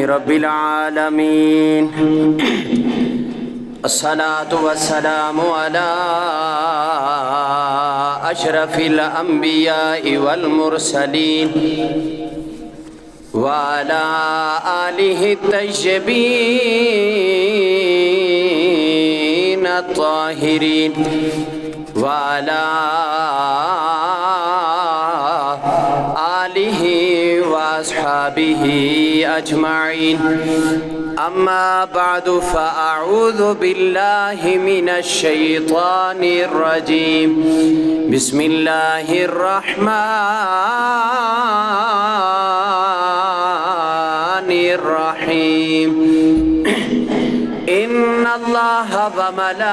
رب العالمين الصلاة والسلام على أشرف الأنبياء والمرسلين وعلى آله الطيبين الطاهرين وعلى آله وأصحابه أجمعين أما بعد فأعوذ بالله من الشيطان الرجيم بسم الله الرحمن الرحيم إن الله وملائكته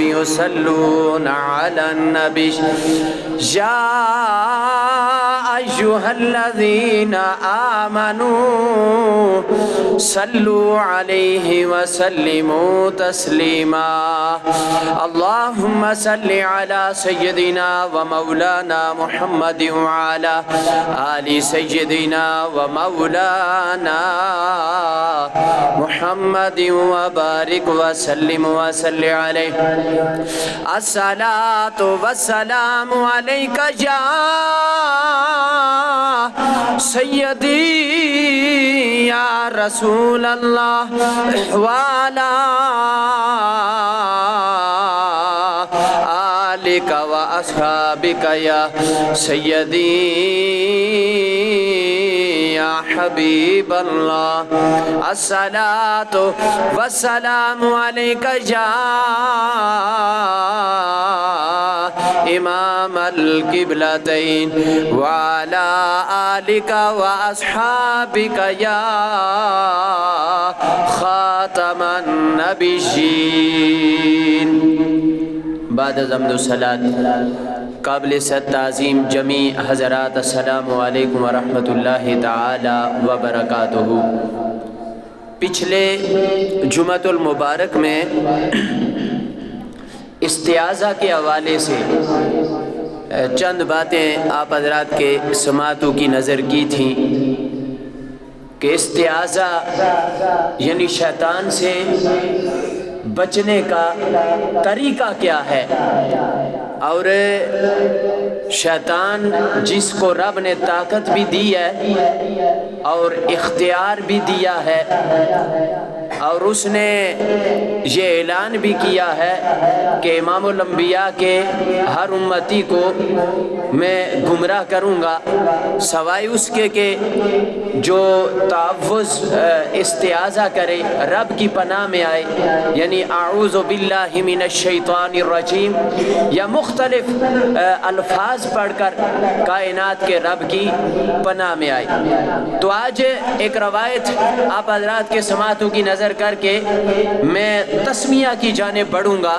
يصلون على النبي يا أيها الذين آمنوا صلوا عليه وسلموا تسليما اللهم صل على سيدنا ومولانا محمد وعلى آل سيدنا ومولانا محمد وبارك وسلم وصل عليه الصلاة والسلام عليك يا سيدي يا رسول الله وعلى آلك وأصحابك يا سيدي يا حبيب الله الصلاة والسلام عليك يا إمام القبلتين وعلى آلك وأصحابك يا خاتم النبيين بعد حمد و صلاة قابل صد تعظیم جمیع حضرات السلام علیکم ورحمۃ اللہ تعالی وبرکاتہ۔ پچھلے جمعۃ المبارک میں استعاذہ کے حوالے سے چند باتیں آپ حضرات کے سماعتوں کی نظر کی تھیں کہ استعاذہ یعنی شیطان سے بچنے کا طریقہ کیا ہے، اور شیطان جس کو رب نے طاقت بھی دی ہے اور اختیار بھی دیا ہے، اور اس نے یہ اعلان بھی کیا ہے کہ امام الانبیاء کے ہر امتی کو میں گمراہ کروں گا سوائے اس کے کہ جو تعوذ استعاذہ کرے، رب کی پناہ میں آئے، یعنی اعوذ باللہ من الشیطان الرجیم یا مختلف الفاظ پڑھ کر کائنات کے رب کی پناہ میں آئے۔ تو آج ایک روایت آپ حضرات کے سماعتوں کی نظر کر کے میں تسمیہ کی جانب بڑھوں گا۔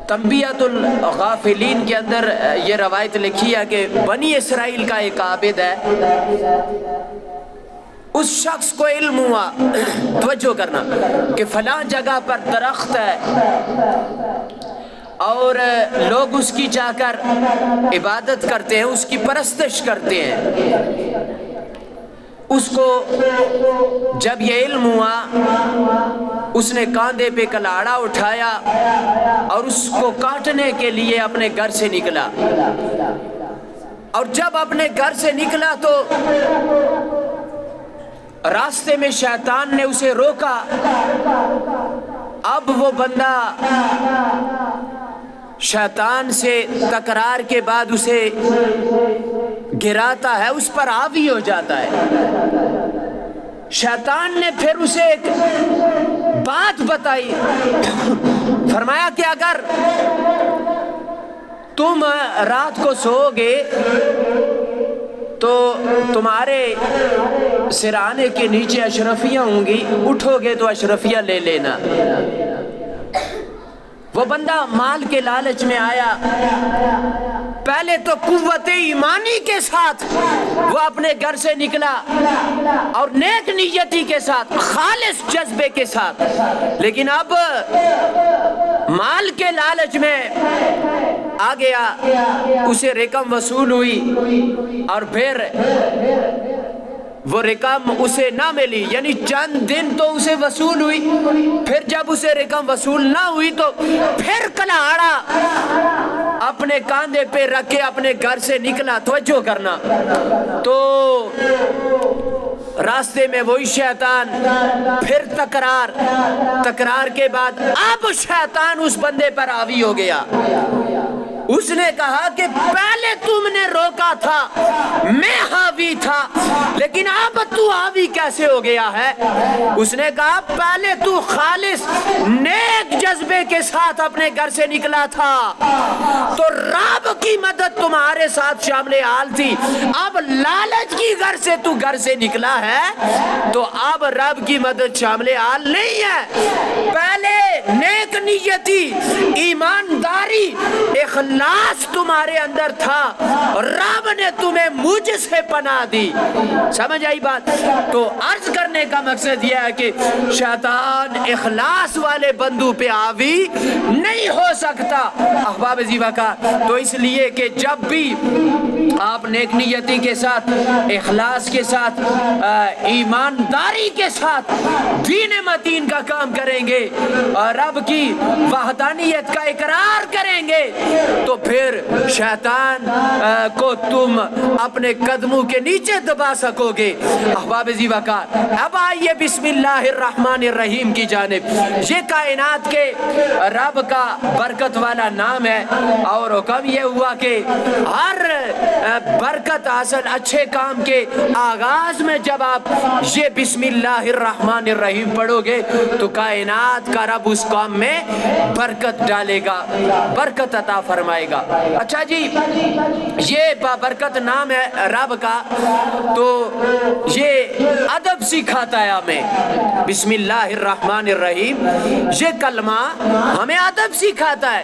تنبیہۃ الغافلین کے اندر یہ روایت لکھی ہے کہ بنی اسرائیل کا ایک عابد ہے، اس شخص کو علم ہوا، توجہ کرنا، کہ فلاں جگہ پر درخت ہے اور لوگ اس کی جا کر عبادت کرتے ہیں، اس کی پرستش کرتے ہیں۔ اس کو جب یہ علم ہوا، اس نے کاندھے پہ کلاڑا اٹھایا اور اس کو کاٹنے کے لیے اپنے گھر سے نکلا، اور جب اپنے گھر سے نکلا تو راستے میں شیطان نے اسے روکا۔ اب وہ بندہ شیطان سے تکرار کے بعد اسے گراتا ہے، اس پر حاوی ہو جاتا ہے۔ شیطان نے پھر اسے ایک بات بتائی، فرمایا کہ اگر تم رات کو سو گے تو تمہارے سرانے کے نیچے اشرفیاں ہوں گی، اٹھو گے تو اشرفیاں لے لینا۔ وہ بندہ مال کے لالچ میں آیا، پہلے تو قوت ایمانی کے ساتھ وہ اپنے گھر سے نکلا اور نیک نیتی کے ساتھ، خالص جذبے کے ساتھ، لیکن اب مال کے لالچ میں آ گیا، اسے رقم وصول ہوئی اور پھر وہ رقم اسے نہ ملی، یعنی چند دن تو اسے وصول ہوئی، پھر جب اسے رقم وصول نہ ہوئی تو پھر کلاڑا اپنے کاندھے پہ رکھ کے اپنے گھر سے نکلا۔ توجہ کرنا، تو راستے میں وہی شیطان، پھر تکرار کے بعد اب شیطان اس بندے پر حاوی ہو گیا۔ اس نے کہا کہ پہلے تم نے روکا تھا، میں حاوی تھا، لیکن اب تو حاوی کیسے ہو گیا ہے؟ اس نے کہا پہلے تو خالص نیک جذبے کے ساتھ اپنے گھر سے نکلا تھا تو رب کی مدد تمہارے ساتھ شامل حال تھی، اب لالچ کی گھر سے تو گھر سے نکلا ہے تو اب رب کی مدد شامل حال نہیں ہے۔ پہلے نیک نیتی، ایمانداری، اخلاص تمہارے اندر تھا، رب نے تمہیں مجھ سے پناہ دی۔ سمجھ آئی بات؟ تو عرض کرنے کا مقصد یہ ہے کہ شیطان اخلاص والے بندوں پہ حاوی نہیں ہو سکتا احباب زیبا کا۔ تو اس لیے کہ جب بھی آپ نیک نیتی کے ساتھ، اخلاص کے ساتھ، ایمانداری کے ساتھ دین متین کا کام کریں گے اور رب کی وحدانیت کا اقرار کریں گے تو پھر شیطان کو تم اپنے قدموں کے نیچے دبا سکو گے احباب زیبا کا۔ اب آئیے بسم اللہ الرحمن الرحیم کی جانب۔ یہ کائنات کے رب کا برکت والا نام ہے اور حکم یہ ہوا کہ ہر برکت حاصل اچھے کام کے آغاز میں جب آپ یہ بسم اللہ الرحمن الرحیم پڑھو گے تو کائنات کا رب اس کام میں برکت ڈالے گا، برکت عطا فرمائے گا۔ اچھا جی، یہ بابرکت نام ہے رب کا، تو یہ ادب سکھاتا ہے ہمیں۔ بسم اللہ الرحمن الرحیم یہ کلمہ ہمیں ادب سکھاتا ہے،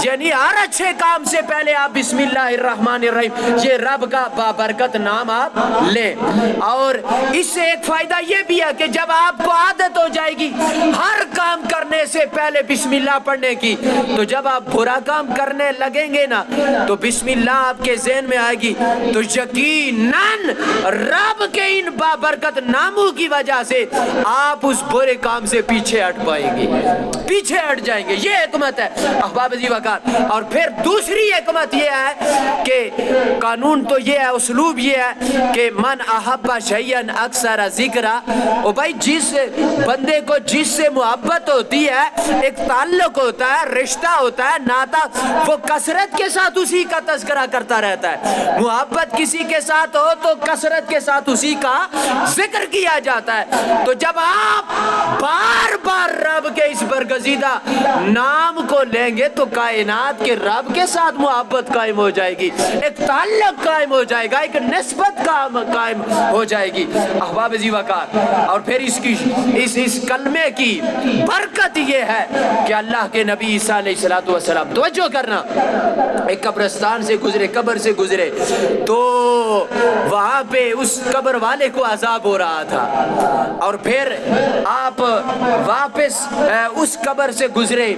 یعنی ہر اچھے کام سے پہلے آپ بسم اللہ الرحمن الرحیم یہ رب کا بابرکت نام آپ لیں۔ اور اس سے ایک فائدہ یہ بھی ہے کہ جب آپ کو عادت ہو جائے گی ہر کام کرنے سے پہلے بسم اللہ پڑھنے کی، تو جب آپ برا کام کرنے لگیں گے نا تو بسم اللہ آپ کے ذہن میں آئے گی، تو یقیناً رب کے ان بابرکت ناموں کی وجہ سے آپ اس برے کام سے پیچھے ہٹ پائیں گے، پیچھے ہٹ جائیں گے۔ یہ حکمت ہے احباب زی وقار۔ اور پھر دوسری حکمت یہ ہے کہ قانون تو یہ ہے، اسلوب یہ ہے کہ من احب شیئن اکثر ذکرہ، او بھائی جس بندے کو جس سے محبت ہوتی ہے، ایک تعلق ہوتا ہے، رشتہ ہوتا ہے، ناتا، وہ کثرت کے ساتھ اسی کا تذکرہ کرتا رہتا ہے۔ محبت کسی کے ساتھ ہو تو کثرت کے ساتھ اسی کا ذکر کیا جاتا ہے۔ تو جب آپ بار بار رب کے اس برگزیدہ نام کو لیں گے تو کائنات کے رب کے ساتھ محبت قائم ہو جائے گی، ایک تعلق قائم ہو جائے گا، ایک نسبت قائم ہو جائے گی احباب زی وقار۔ اور پھر اس کلمے کی برکت یہ ہے کہ اللہ کے نبی عیسیٰ علیہ السلام، توجہ کرنا، ایک قبرستان سے گزرے، قبر سے گزرے تو وہاں پہ اس قبر والے کو عذاب ہو رہا تھا، اور پھر آپ واپس اس قبر سے گزرے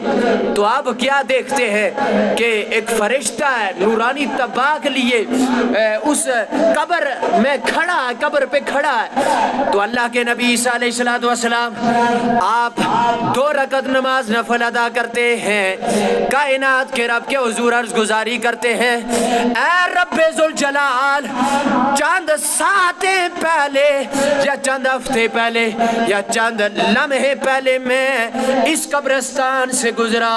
تو آپ کیا دیکھتے ہیں کہ ایک فرشتہ ہے نورانی طباق لیے اس قبر میں کھڑا ہے، قبر پہ کھڑا ہے۔ تو اللہ کے نبی عیسیٰ علیہ السلام آپ 2 رکعت نماز نفل ادا کرتے ہیں، کائنات کے رب کے حضور عرض گزاری کرتے ہیں، اے رب ذوالجلال، چند ساعتیں پہلے یا چند ہفتے پہلے یا چند لمحے پہلے میں اس قبرستان سے گزرا،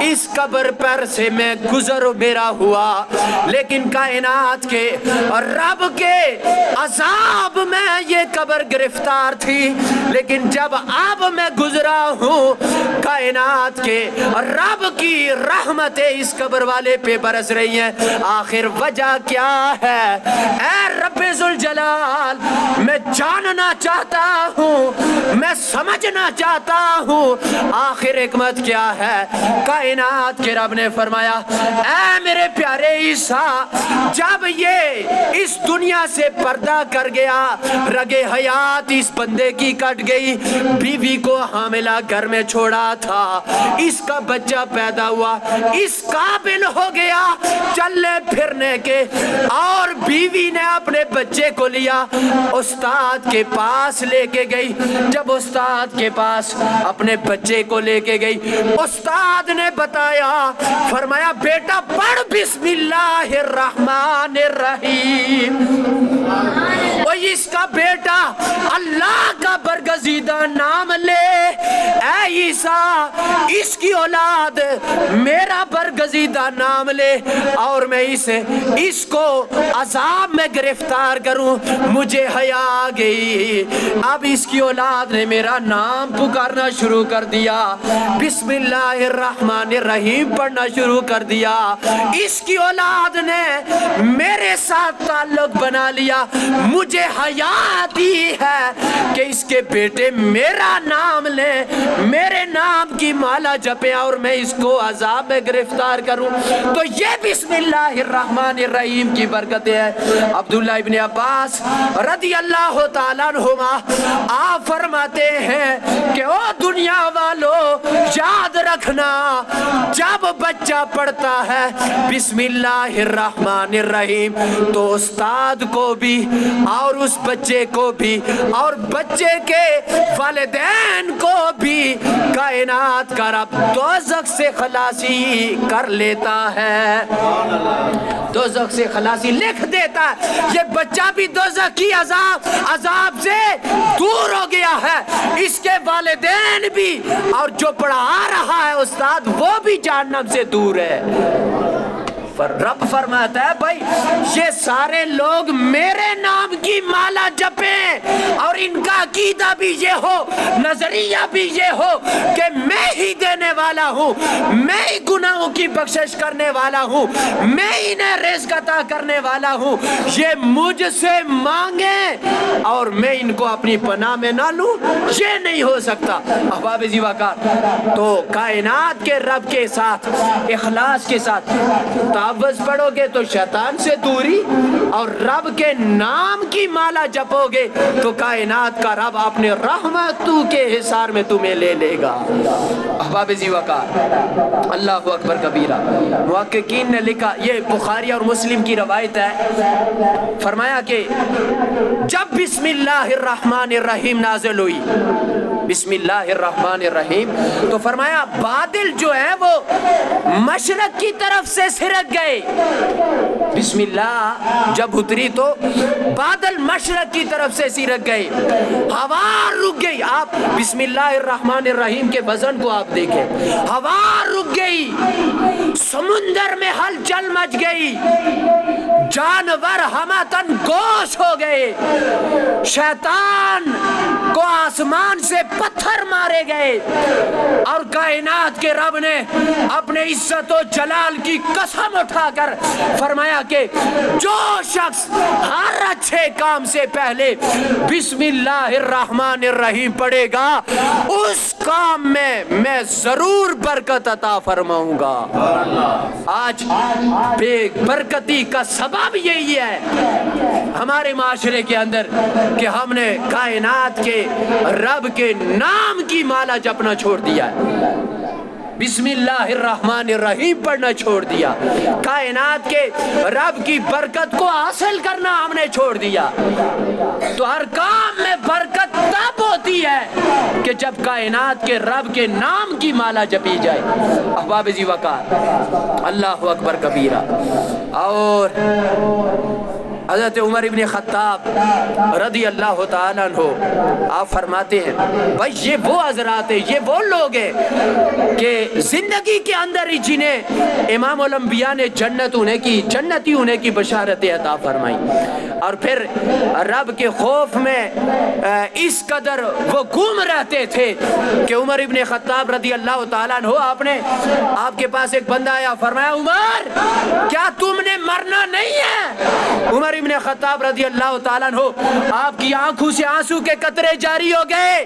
اس قبر پر سے میں گزر میرا ہوا، لیکن کائنات کے رب کے عذاب میں یہ قبر گرفتار تھی، لیکن جب اب میں گزرا ہوں کائنات کے رب کی رحمتیں اس قبر والے پہ برس رہی ہیں۔ آخر وجہ کیا ہے؟ اے رب ذوالجلال، میں جاننا چاہتا ہوں، میں سمجھنا چاہتا ہوں آخر حکمت کیا ہے؟ ہے۔ کائنات کے رب نے فرمایا اے میرے پیارے عیسیٰ، جب یہ اس دنیا سے پردہ کر گیا، رگے حیات اس بندے کی کٹ گئی، بیوی کو حاملہ گھر میں چھوڑا تھا، اس کا بچہ پیدا ہوا، اس قابل ہو گیا چلنے پھرنے کے، اور بیوی نے اپنے بچے کو لیا استاد کے پاس لے کے گئی۔ جب استاد کے پاس اپنے بچے کو لے کے گئی، استاد نے بتایا، فرمایا بیٹا پڑھ بسم اللہ الرحمن الرحیم۔ اور اس کا بیٹا اللہ کا برگزیدہ نام لے، اے عیسیٰ اس کی اولاد میرا برگزیدہ نام لے، اور میں اس کو عذاب میں گرفتار کروں، مجھے حیا آ گئی۔ اب اس کی اولاد نے میرا نام پکارنا شروع کر دیا، بسم اللہ الرحمن الرحیم پڑھنا شروع کر دیا، اس کی اولاد نے میرے ساتھ تعلق بنا لیا، مجھے حیا آتی ہے کہ اس کے بیٹے میرا نام لیں، میرے نام کی مالا جپیں اور میں اس کو عذاب میں گرفتار کروں۔ تو یہ بسم اللہ الرحمن الرحیم کی برکتیں ہیں۔ عبداللہ ابن عباس رضی اللہ تعالیٰ عنہما آپ فرماتے ہیں کہ او دنیا والو یاد رکھنا، جب بچہ پڑھتا ہے بسم اللہ الرحمن الرحیم تو استاد کو بھی اور اس بچے کو بھی اور بچے کے والدین کو بھی کائنات کا رب دوزخ سے خلاصی کر لیتا ہے، دوزخ سے خلاصی لکھ دیتا ہے۔ یہ بچہ بھی دوزخ کی عذاب سے دور ہو گیا ہے، اس کے والدین بھی، اور جو پڑھا رہا ہے استاد وہ بھی جہنم سے دور ہے۔ رب فرماتا ہے بھائی یہ سارے لوگ میرے نام کی مالا جپیں، اور ان کا عقیدہ بھی یہ ہو، نظریہ بھی یہ ہو کہ میں ہی دینے والا ہوں، میں ہی گناہوں کی بخشش کرنے والا ہوں، میں ہی انہیں رزق عطا کرنے والا ہوں، یہ مجھ سے مانگیں اور میں ان کو اپنی پناہ میں نہ لوں، یہ نہیں ہو سکتا۔ احباب زیوکار، تو کائنات کے رب کے ساتھ اخلاص کے ساتھ تعوذ پڑھو گے تو شیطان سے دوری، اور رب کے نام کی مالا جپو گے تو کائنات کا رب اپنے رحمتوں کے حصار میں تمہیں لے لے گا۔ احباب زیوکار، اللہ اکبر کبیرہ۔ محققین نے لکھا، یہ بخاری اور مسلم کی روایت ہے، فرمایا کہ جب بسم اللہ الرحمن الرحیم نازل ہوئی، بسم اللہ الرحمن الرحیم، تو فرمایا بادل جو ہیں وہ مشرق کی طرف سے سرک گئے۔ بسم اللہ جب اتری تو بادل مشرق کی طرف سے سرک گئے، ہوا رک گئی۔ آپ بسم اللہ الرحمن الرحیم کے وزن کو آپ دیکھیں، ہوا رک گئی، سمندر میں ہلچل مچ گئی، جانور ہمتن گوش ہو گئے، شیطان کو آسمان سے پتھر مارے گئے، اور کائنات کے رب نے اپنے عزت و جلال کی قسم اٹھا کر فرمایا کہ جو شخص ہر اچھے کام سے پہلے بسم اللہ الرحمن الرحیم پڑھے گا اس کام میں ضرور برکت عطا فرماؤں گا۔ آج بے برکتی کا سبب یہی ہے ہمارے معاشرے کے اندر کہ ہم نے کائنات کے رب کے نام کی مالا جپنا چھوڑ دیا ہے، بسم اللہ الرحمن الرحیم پڑھنا چھوڑ دیا، کائنات کے رب کی برکت کو حاصل کرنا ہم نے چھوڑ دیا۔ تو ہر کام میں برکت تب ہوتی ہے کہ جب کائنات کے رب کے نام کی مالا جپی جائے۔ احباب زیوکار، اللہ اکبر کبیرہ۔ اور حضرت عمر ابن خطاب رضی اللہ تعالیٰ عنہ آپ فرماتے ہیں بھائی یہ وہ حضرات ہیں، یہ وہ لوگ ہیں کہ زندگی کے اندر ہی جنہیں امام الانبیاء نے جنتی ہونے کی بشارت عطا فرمائی، اور پھر رب کے خوف میں اس قدر وہ گم رہتے تھے کہ عمر ابن خطاب رضی اللہ تعالیٰ عنہ آپ کے پاس ایک بندہ آیا، فرمایا عمر کیا تم نے مرنا نہیں ہے؟ عمر ابن خطاب رضی اللہ تعالیٰ عنہ آپ کی آنکھوں سے آنسو کے قطرے جاری ہو گئے.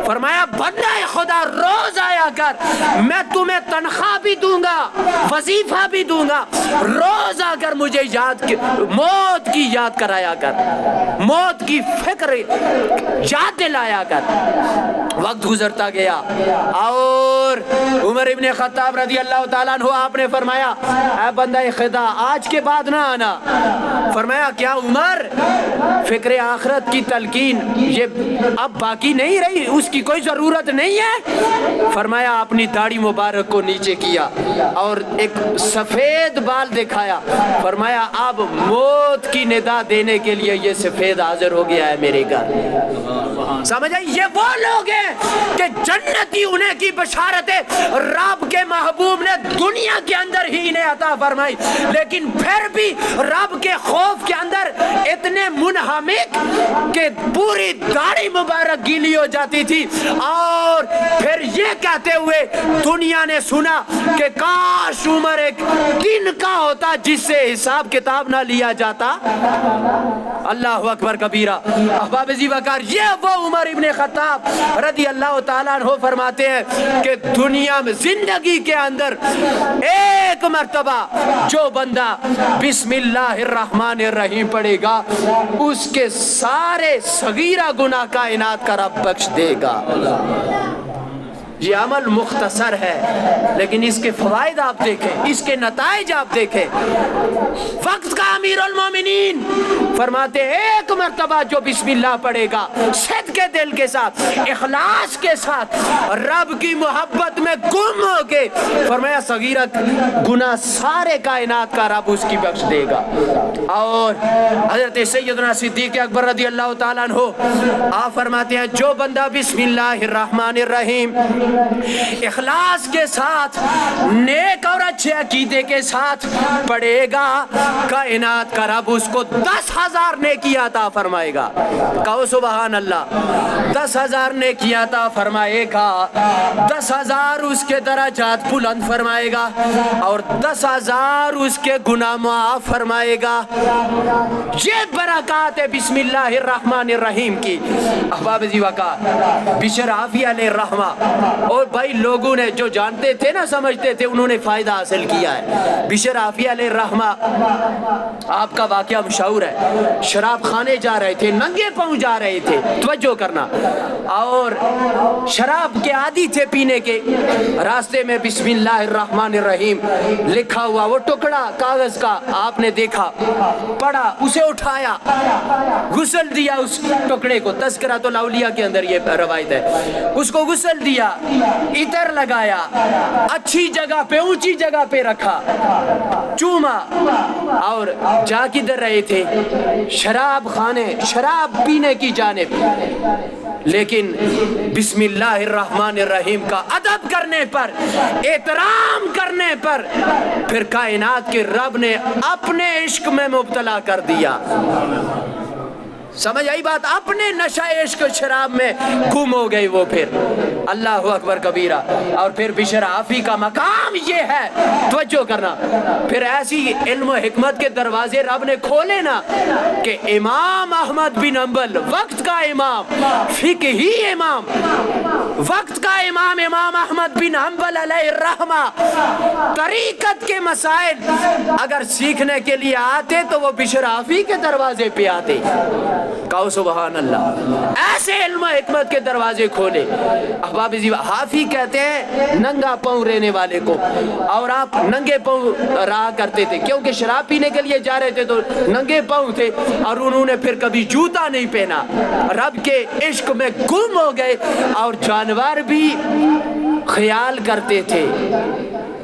فرمایا بندہ خدا روز آیا کر, میں تمہیں تنخواہ بھی دوں گا, وظیفہ بھی دوں گا, روز آ کر مجھے موت کی یاد کرایا کر, موت کی فکر یاد دلایا کر. وقت گزرتا گیا اور عمر ابن خطاب رضی اللہ تعالیٰ عنہ آپ نے فرمایا اے بندہ خدا آج کے بعد نہ آنا. فرمایا کیا عمر, فکر آخرت کی تلقین یہ اب باقی نہیں رہی, اس کی کوئی ضرورت نہیں ہے؟ فرمایا اپنی داڑھی مبارک کو نیچے کیا اور ایک سفید بال دکھایا. فرمایا اب موت کی ندا دینے کے لیے یہ سفید حاضر ہو گیا ہے میرے گھر. سمجھ آئی؟ یہ وہ لوگ ہیں کہ جنتی انہیں کی بشارتیں رب کے محبوب نے دنیا کے اندر ہی انہیں عطا فرمائی, لیکن پھر بھی رب کے خوف کے اندر اتنے منہمک کہ پوری داڑھی مبارک گیلی ہو جاتی تھی. اور پھر یہ کہتے ہوئے دنیا نے سنا کہ کاش عمر ایک دن کا ہوتا جس سے حساب کتاب نہ لیا جاتا. اللہ اکبر کبیرہ. احباب ذی وقار, یہ وہ عمر ابن خطاب رضی اللہ تعالیٰ عنہ فرماتے ہیں کہ دنیا میں زندگی کے اندر ایک مرتبہ جو بندہ بسم اللہ الرحمن الرحیم پڑھے گا اس کے سارے صغیرہ گناہ کائنات کا رب بخش دے گا. یہ عمل مختصر ہے لیکن اس کے فوائد آپ دیکھیں, اس کے نتائج آپ دیکھیں. وقت کا امیر المومنین فرماتے ایک مرتبہ جو بسم اللہ پڑھے گا صدق کے دل کے ساتھ, اخلاص کے ساتھ, رب کی محبت میں گم ہو کے, فرمایا صغیرہ گناہ سارے کائنات کا رب اس کی بخش دے گا. اور حضرت سیدنا صدیق اکبر رضی اللہ تعالیٰ عنہ آپ فرماتے ہیں جو بندہ بسم اللہ الرحمن الرحیم اخلاص کے ساتھ, نیک اور اچھے عقیدے کے ساتھ پڑھے گا, کائنات کا رب اس کو 10,000 نیکی عطا فرمائے گا. کہو سبحان اللہ. 10,000 نیکی عطا فرمائے گا, 10,000 اس کے درجات بلند فرمائے گا اور 10,000 اس کے گناہ معاف فرمائے گا. یہ برکات ہے بسم اللہ الرحمن الرحیم کی. احباب ذی وقار, بشر عافیہ علیہ الرحمہ, اور بھائی لوگوں نے جو جانتے تھے نا سمجھتے تھے انہوں نے فائدہ حاصل کیا ہے. بشر عافیہ علیہ الرحمہ آپ کا واقعہ مشہور ہے. شراب خانے جا رہے تھے, ننگے پاؤں جا رہے تھے, توجہ کرنا, اور شراب کے عادی تھے پینے کے. راستے میں بسم اللہ الرحمن الرحیم لکھا ہوا وہ ٹکڑا کاغذ کا آپ نے دیکھا, پڑھا, اسے اٹھایا, غسل دیا اس ٹکڑے کو. تذکرۃ الاولیاء کے اندر یہ روایت ہے. اس کو غسل دیا, عطر لگایا, اچھی جگہ پہ, اونچی جگہ پہ رکھا, چوما, اور جا کدھر رہے تھے؟ شراب خانے, شراب پینے کی جانب. لیکن بسم اللہ الرحمن الرحیم کا ادب کرنے پر, احترام کرنے پر, پھر کائنات کے رب نے اپنے عشق میں مبتلا کر دیا. سمجھ آئی بات؟ اپنے نشہ عشق شراب میں گم ہو گئی وہ. پھر اللہ اکبر کبیرہ. اور پھر بشر عافی کا مقام یہ ہے, توجہ کرنا, پھر ایسی علم و حکمت کے دروازے رب نے کھولے نا کہ امام احمد بن حنبل, وقت کا امام, فقہی امام, وقت کا امام, امام احمد بن حنبل علیہ الرحمہ, طریقت کے مسائل اگر سیکھنے کے لیے آتے تو وہ بشر عافی کے دروازے پہ آتے. کہو سبحان اللہ. ایسے علم و حکمت کے دروازے کھولے. احباب ذی حافی کہتے ہیں ننگا پاؤں رہنے والے کو, اور آپ ننگے پاؤں رہا کرتے تھے کیونکہ شراب پینے کے لیے جا رہے تھے تو ننگے پاؤں تھے, اور انہوں نے پھر کبھی جوتا نہیں پہنا, رب کے عشق میں گم ہو گئے. اور جانور بھی خیال کرتے تھے,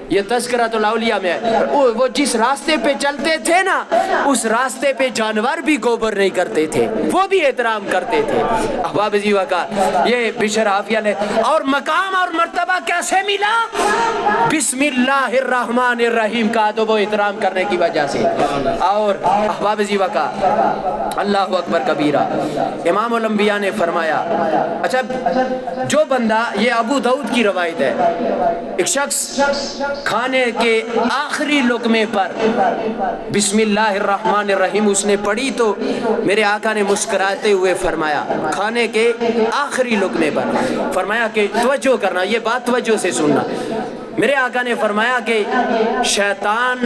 یہ تذکرۃ الاولیاء میں ہے, وہ جس راستے پہ چلتے تھے نا اس راستے پہ جانور بھی گوبر نہیں کرتے تھے, وہ بھی احترام کرتے تھے. احباب ذی وقار, یہ بشر عافیہ نے, اور مقام اور مرتبہ کیسے ملا؟ بسم اللہ الرحمن الرحیم کا ادب و احترام کرنے کی وجہ سے. اور احباب ذی وقار, اللہ اکبر کبیرہ, امام الانبیاء نے فرمایا, اچھا جو بندہ, یہ ابو داؤد کی روایت ہے, ایک شخص کھانے کے آخری لقمے پر بسم اللہ الرحمن الرحیم اس نے پڑھی تو میرے آقا نے مسکراتے ہوئے فرمایا، کھانے کے آخری لقمے پر فرمایا کہ توجہ کرنا، یہ بات توجہ سے سننا، میرے آقا نے فرمایا کہ شیطان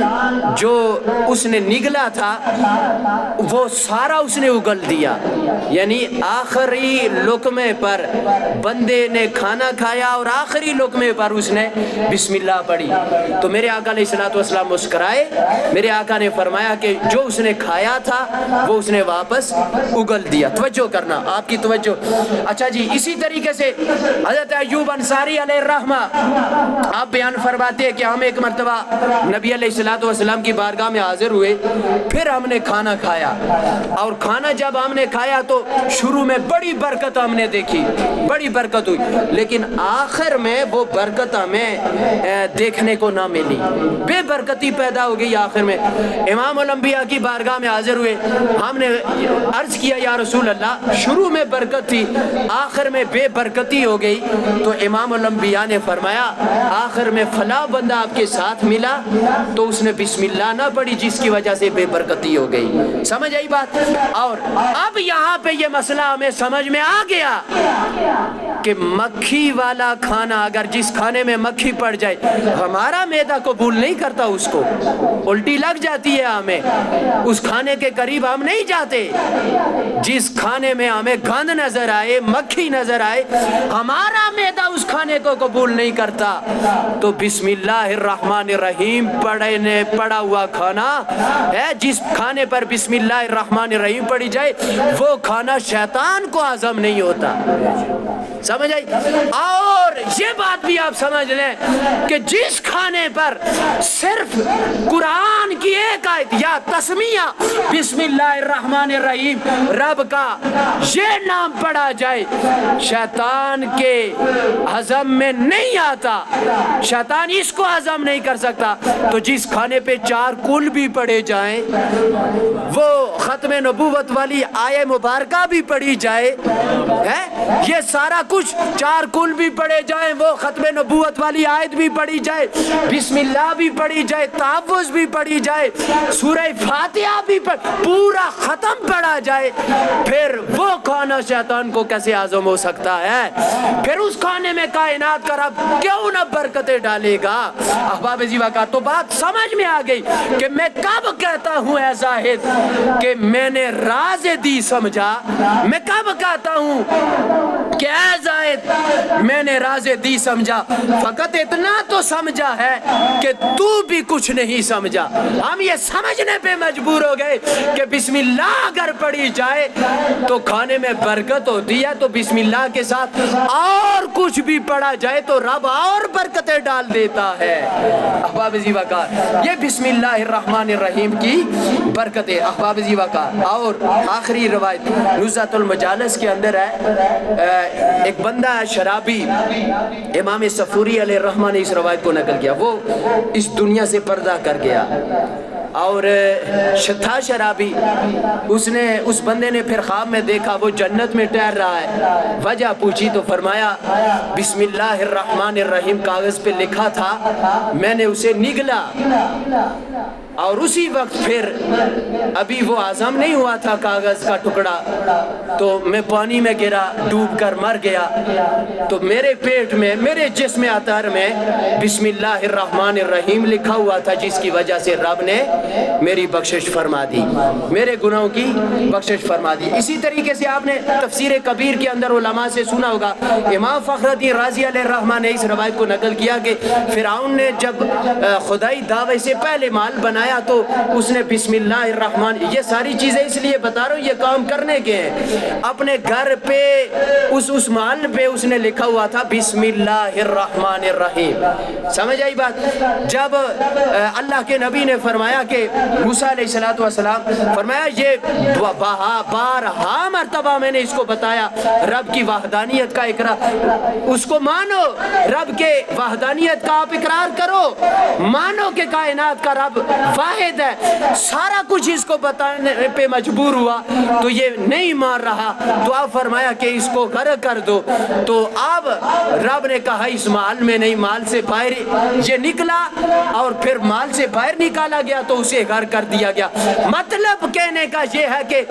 جو اس نے نگلا تھا وہ سارا اس نے اگل دیا، یعنی آخری لقمے پر بندے نے کھانا کھایا اور آخری لقمے پر اس نے بسم اللہ پڑھی تو میرے آقا علیہ الصلوۃ والسلام مسکرائے، میرے آقا نے فرمایا کہ جو اس نے کھایا تھا وہ اس نے واپس اگل دیا۔ توجہ کرنا، آپ کی توجہ۔ اچھا جی، اسی طریقے سے حضرت ایوب انصاری علیہ الرحمہ آپ بیان فرماتے ہیں کہ ہم ایک مرتبہ نبی علیہ الصلوۃ والسلام کی بارگاہ میں حاضر ہوئے، پھر ہم نے کھانا کھایا اور کھانا جب ہم نے کھایا تو شروع میں بڑی برکت ہم نے دیکھی، بڑی برکت ہوئی، لیکن آخر میں وہ برکت ہمیں دیکھنے کو نہ ملی، بے برکتی پیدا ہو گئی آخر میں۔ امام الانبیاء کی بارگاہ میں حاضر ہوئے، ہم نے عرض کیا یا رسول اللہ شروع میں برکت تھی آخر میں بے برکتی ہو گئی، تو امام الانبیاء نے فرمایا آخر میں فلاں بندہ آپ کے ساتھ ملا تو اس نے بسم اللہ نہ پڑھی جس کی وجہ سے بے برکتی ہو گئی۔ سمجھ آئی بات؟ اور اب یہاں پہ یہ مسئلہ ہمیں سمجھ میں آ گیا کہ مکھی والا کھانا، اگر جس کھانے میں مکھی پڑ جائے ہمارا معدہ قبول نہیں کرتا، اس کو الٹی لگ جاتی ہے، ہمیں اس کھانے کے قریب ہم نہیں جاتے۔ جس کھانے میں ہمیں گند نظر آئے، مکھی نظر آئے، ہمارا معدہ اس کھانے کو قبول نہیں کرتا، تو بسم اللہ الرحمن الرحیم پڑا ہوا کھانا ہے، جس کھانے پر بسم اللہ الرحمن الرحیم پڑھی جائے وہ کھانا شیطان کو ہضم نہیں ہوتا۔ سمجھ آئی؟ اور یہ بات بھی آپ سمجھ لیں کہ جس کھانے پر صرف قرآن کی ایک آیت یا تسمیہ بسم اللہ الرحمن الرحیم رب کا یہ نام پڑھا جائے شیطان کے ہضم میں نہیں آتا، شیطان اس کو ہضم نہیں کر سکتا، تو جس کھانے پہ 4 کل بھی پڑھے جائیں، وہ ختم نبوت والی آیہ مبارکہ بھی پڑھی جائے، یہ سارا کچھ 4 کل بھی پڑھے جائیں، وہ ختم نبوت والی آیت بھی پڑھی جائے، بسم اللہ بھی پڑھی جائے، تعوذ بھی پڑھی جائے، سورہ فاتحہ بھی پورا ختم پڑھا جائے، پھر وہ کھانا شیطان کو کیسے ہضم ہو سکتا ہے؟ پھر اس کھانے میں کائنات کا رب کیوں نہ برکتیں ڈالے گا؟ احباب زیبا کا تو بات سمجھ میں آ گئی کہ میں کب کہتا ہوں اے زاہد کہ میں نے راز دی سمجھا، میں کب کہتا ہوں کہ اے زاہد میں نے راز دی سمجھا، فقط اتنا تو سمجھا ہے کہ تو بھی کچھ نہیں سمجھا۔ ہم یہ سمجھنے پہ مجبور ہو گئے کہ بسم اللہ اگر پڑھی جائے تو کھانے میں برکت ہوتی ہے، تو بسم اللہ کے ساتھ اور کچھ بھی پڑھا جائے تو رب اور برکتیں ڈال دیتا ہے۔ احباب زیبا کا یہ بسم اللہ الرحمن الرحیم کی برکتیں احباب زیبا کا۔ اور آخری روایت نزہۃ المجالس کے اندر ہے، ایک بندہ شرابی، امام صفوری علیہ الرحمہ نے اس روایت کو نقل کیا، وہ اس دنیا سے پردہ کر گیا اور تھا شرابی، اس بندے نے پھر خواب میں دیکھا وہ جنت میں ٹہر رہا ہے، وجہ پوچھی تو فرمایا بسم اللہ الرحمن الرحیم کاغذ پہ لکھا تھا، میں نے اسے نگلا اور اسی وقت پھر ابھی وہ ہضم نہیں ہوا تھا کاغذ کا ٹکڑا، تو میں پانی میں گرا، ڈوب کر مر گیا، تو میرے پیٹ میں، میرے جسم اطہر میں بسم اللہ الرحمن الرحیم لکھا ہوا تھا، جس کی وجہ سے رب نے میری بخشش فرما دی، میرے گناہوں کی بخشش فرما دی۔ اسی طریقے سے آپ نے تفسیر کبیر کے اندر علماء سے سنا ہوگا، امام فخر الدین رازی علیہ الرحمہ نے اس روایت کو نقل کیا کہ فرعون نے جب خدائی دعوے سے پہلے مال بنایا تو اس نے بسم اللہ الرحمن، یہ ساری چیزیں اس لیے بتا رہا ہوں یہ کام کرنے کے ہیں، اپنے گھر پہ اس مال پہ اس نے لکھا ہوا تھا بسم اللہ الرحمن الرحیم۔ سمجھ آئی بات؟ جب اللہ کے نبی نے فرمایا کہ موسیٰ علیہ السلام فرمایا یہ بارہا مرتبہ میں نے اس کو بتایا رب کی وحدانیت کا اقرار، اس کو مانو، رب کے وحدانیت کا آپ اقرار کرو، مانو کہ کائنات کا رب رب واحد ہے، سارا کچھ اس کو بتانے پہ مجبور ہوا تو یہ نہیں مان رہا، تو آپ فرمایا کہ اس کو غرق کر دو۔ تو اب رب نے کہا اس مال میں نہیں، مال سے باہر یہ نکلا اور پھر مال سے باہر نکالا گیا تو اسے غرق کر دیا گیا۔ مطلب کہنے کا یہ ہے کہ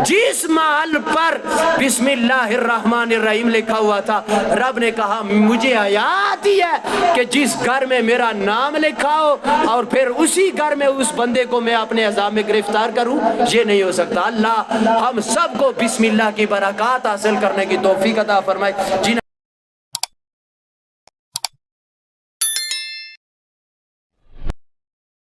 جس مال پر بسم اللہ الرحمن الرحیم لکھا ہوا تھا، رب نے کہا مجھے حیا آتی ہے کہ جس گھر میں میرا نام لکھا ہو اور پھر اسی گھر میں اس بندے کو میں اپنے عذاب میں گرفتار کروں، یہ نہیں ہو سکتا۔ اللہ ہم سب کو بسم اللہ کی برکات حاصل کرنے کی توفیق عطا فرمائے۔